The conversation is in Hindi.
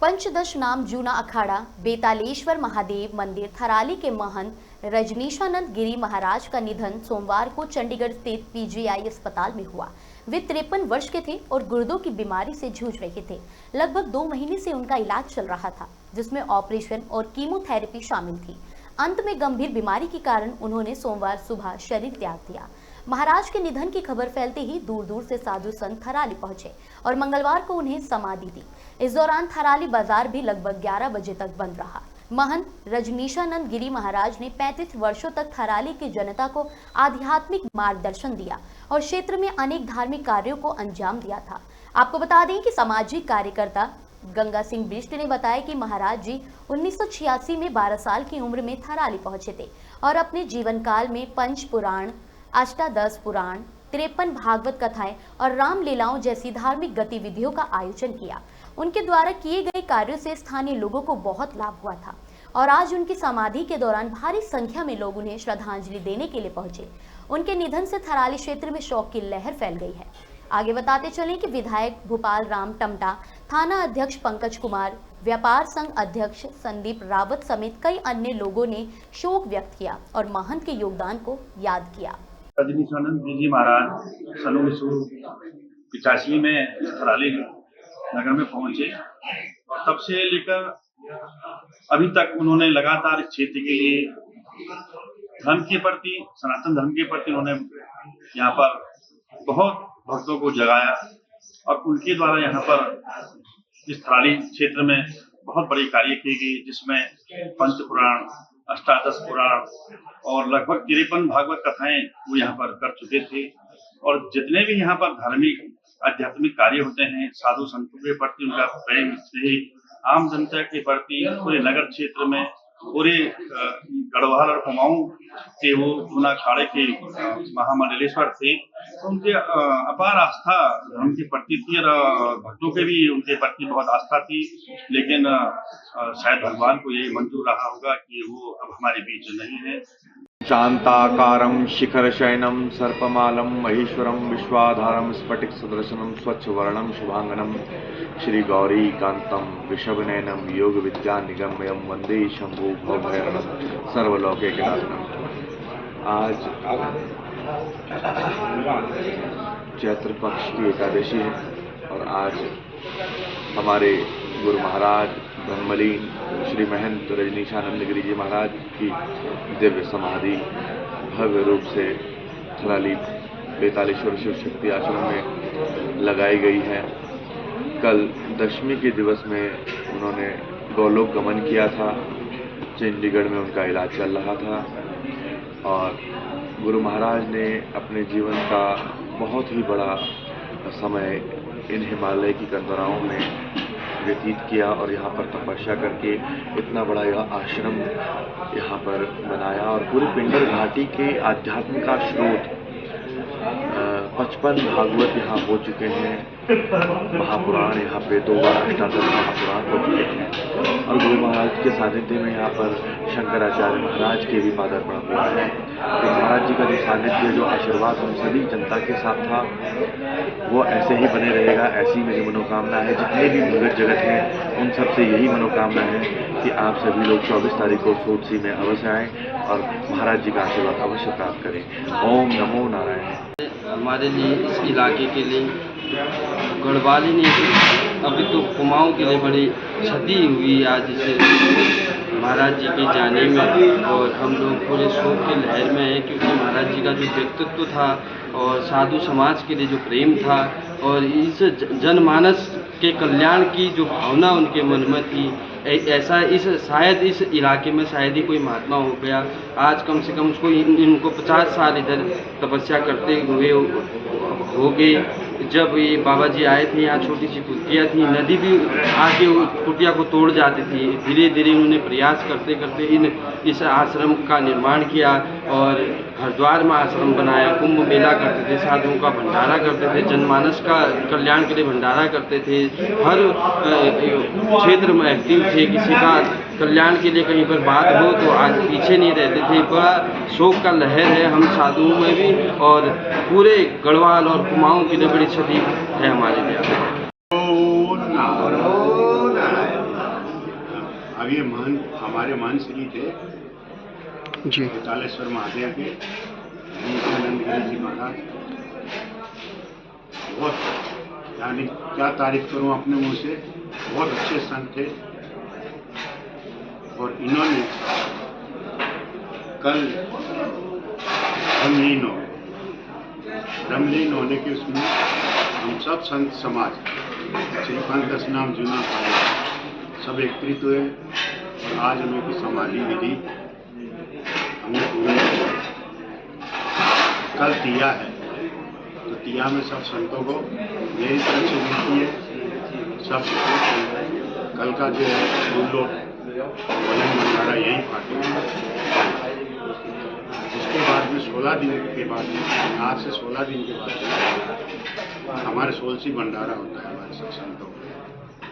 पंचदश नाम जूना अखाड़ा बेतालेश्वर महादेव मंदिर थराली के महंत रजनीशानंद गिरी महाराज का निधन सोमवार को चंडीगढ़ स्थित पीजीआई अस्पताल में हुआ। वे 53 वर्ष के थे और गुर्दों की बीमारी से जूझ रहे थे। लगभग 2 महीने से उनका इलाज चल रहा था, जिसमें ऑपरेशन और कीमोथेरेपी शामिल थी। अंत में गंभीर बीमारी के कारण उन्होंने सोमवार सुबह शरीर त्याग दिया। महाराज के निधन की खबर फैलते ही दूर दूर से साधु संत थराली पहुंचे और मंगलवार को उन्हें समाधि दी। इस दौरान थराली बाजार भी लगभग 11 बजे तक बंद रहा। महंत रजनीशानंद गिरी महाराज ने 35 वर्षों तक थराली की जनता को आध्यात्मिक मार्गदर्शन दिया और क्षेत्र में अनेक धार्मिक कार्यों को अंजाम दिया था। आपको बता दें कि सामाजिक कार्यकर्ता गंगा सिंह बिष्ट ने बताया कि महाराज जी 1986 में 12 साल की उम्र में थराली पहुंचे थे और अपने जीवन काल में पंच पुराण, अष्टादश पुराण, 53 भागवत कथाएं और रामलीलाओं जैसी धार्मिक गतिविधियों का आयोजन किया। उनके द्वारा किए गए कार्यों से स्थानीय लोगों को बहुत लाभ हुआ था और आज उनकी समाधि के दौरान भारी संख्या में लोग उन्हें श्रद्धांजलि देने के लिए पहुंचे। उनके निधन से थराली क्षेत्र में शोक की लहर फैल गई है। आगे बताते चलें कि विधायक भूपाल राम टमटा, थाना अध्यक्ष पंकज कुमार, व्यापार संघ अध्यक्ष संदीप रावत समेत कई अन्य लोगों ने शोक व्यक्त किया और महंत के योगदान को याद किया। रजनीशानंद जी महाराज सन 1985 में थराली नगर में पहुंचे और तब से लेकर अभी तक उन्होंने लगातार इस क्षेत्र के लिए धर्म के प्रति, सनातन धर्म के प्रति उन्होंने यहाँ पर बहुत भक्तों को जगाया और उनके द्वारा यहाँ पर इस थराली क्षेत्र में बहुत बड़े कार्य किए गए, जिसमें पंच पुराण, अष्टादश पुराण और लगभग 53 भागवत कथाएं वो यहाँ पर कर चुके थे। और जितने भी यहाँ पर धार्मिक आध्यात्मिक कार्य होते हैं, साधु संतों के प्रति उनका प्रेम, स्नेह, आम जनता के प्रति, पूरे नगर क्षेत्र में, पूरे गढ़वाल और कुमाऊं के वो जूना अखाड़े के महामंडलेश्वर थे, तो उनके अपार आस्था धर्म के प्रति थी और भक्तों के भी उनके प्रति बहुत आस्था थी। लेकिन शायद भगवान को ये मंजूर रहा होगा कि वो अब हमारे बीच नहीं है। शांताकारं शिखरशयनं सर्पमालं महेश्वरं विश्वाधारं स्फटिक सदृशनं स्वच्छवर्णं शुभांगनं श्री गौरी कांतं वृषभनयनं योग विद्या निगम्यं वंदे शंभु भवभयहरणं सर्वलोकैकनाथनं। आज चैत्र पक्ष की एकादशी है और आज हमारे गुरु महाराज ब्रह्मलीन श्री महंत रजनीशानंद गिरी जी महाराज की दिव्य समाधि भव्य रूप से थराली बेतालेश्वर शिव शक्ति आश्रम में लगाई गई है। कल दशमी के दिवस में उन्होंने गोलोक गमन किया था। चंडीगढ़ में उनका इलाज चल रहा था और गुरु महाराज ने अपने जीवन का बहुत ही बड़ा समय इन हिमालय की कंदराओं में व्यतीत किया और यहाँ पर तपस्या करके इतना बड़ा यह आश्रम यहाँ पर बनाया और पूरी पिंडर घाटी के आध्यात्मिक का स्रोत 55 भागवत यहाँ हो चुके हैं, महापुराण यहाँ पे 2 बार अष्टादश महापुराण हो चुके हैं और गुरु महाराज के सानिध्य में यहाँ पर शंकराचार्य महाराज के भी पादार्पण हुआ है। तो महाराज जी का जो सानिध्य, जो आशीर्वाद हम सभी जनता के साथ था, वो ऐसे ही बने रहेगा। ऐसी मेरी मनोकामना है। जितने भी भगत जगत हैं उन सबसे यही मनोकामना है कि आप सभी लोग 24 तारीख को सोटसी में अवश्य आएँ और महाराज जी का आशीर्वाद अवश्य प्राप्त करें। ओम नमो नारायण। हमारे लिए, इस इलाके के लिए, गढ़वाल ही नहीं, अभी तो कुमाऊं के लिए बड़ी क्षति हुई आज इसे महाराज जी के जाने में और हम लोग पूरे शोक के लहर में हैं, क्योंकि महाराज जी का जो व्यक्तित्व था और साधु समाज के लिए जो प्रेम था और इस जनमानस के कल्याण की जो भावना उनके मन में थी, ऐसा शायद इस इलाके में शायद ही कोई महात्मा हो गया। आज कम से कम उसको इनको 50 साल इधर तपस्या करते हुए हो गए। जब ये बाबा जी आए थे, यहाँ छोटी सी कुटिया थी, नदी भी आके उस कुटिया को तोड़ जाती थी। धीरे धीरे उन्होंने प्रयास करते करते इस आश्रम का निर्माण किया और हरिद्वार में आश्रम बनाया, कुंभ मेला करते थे, साधुओं का भंडारा करते थे, जनमानस का कल्याण के लिए भंडारा करते थे, हर क्षेत्र में एक्टिव थे। किसी का कल्याण के लिए कहीं पर बात हो तो आज पीछे नहीं रहते थे। बड़ा शोक का लहर है हम साधुओं में भी और पूरे गढ़वाल और कुमाऊं की लिए बड़ी क्षति है हमारे लिए। अब ये महंत हमारे महंत श्री थे जी। बेतालेश्वर महादेव के रजनीशानंद गिरी जी महाराज। बहुत यानी क्या तारीफ करूं अपने मुंह से, बहुत अच्छे संत थे। और इन्होंने कल ब्रह्मलीन होने के उसमें हम सब संत समाज श्रीकांत दशनाम जूना पाए सब एकत्रित हुए और आज उनकी समाधि विधि हमने पूरी की। कल तिया है तो तिया में सब संतों को मेरी तरफ से मिलती है। सब कल का जो है फूल लोग भोजन भंडारा यही फाटे। उसके बाद में 16 दिन के बाद में आज से 16 दिन के बाद हमारे सोलसी भंडारा होता है हमारे सब संतों को।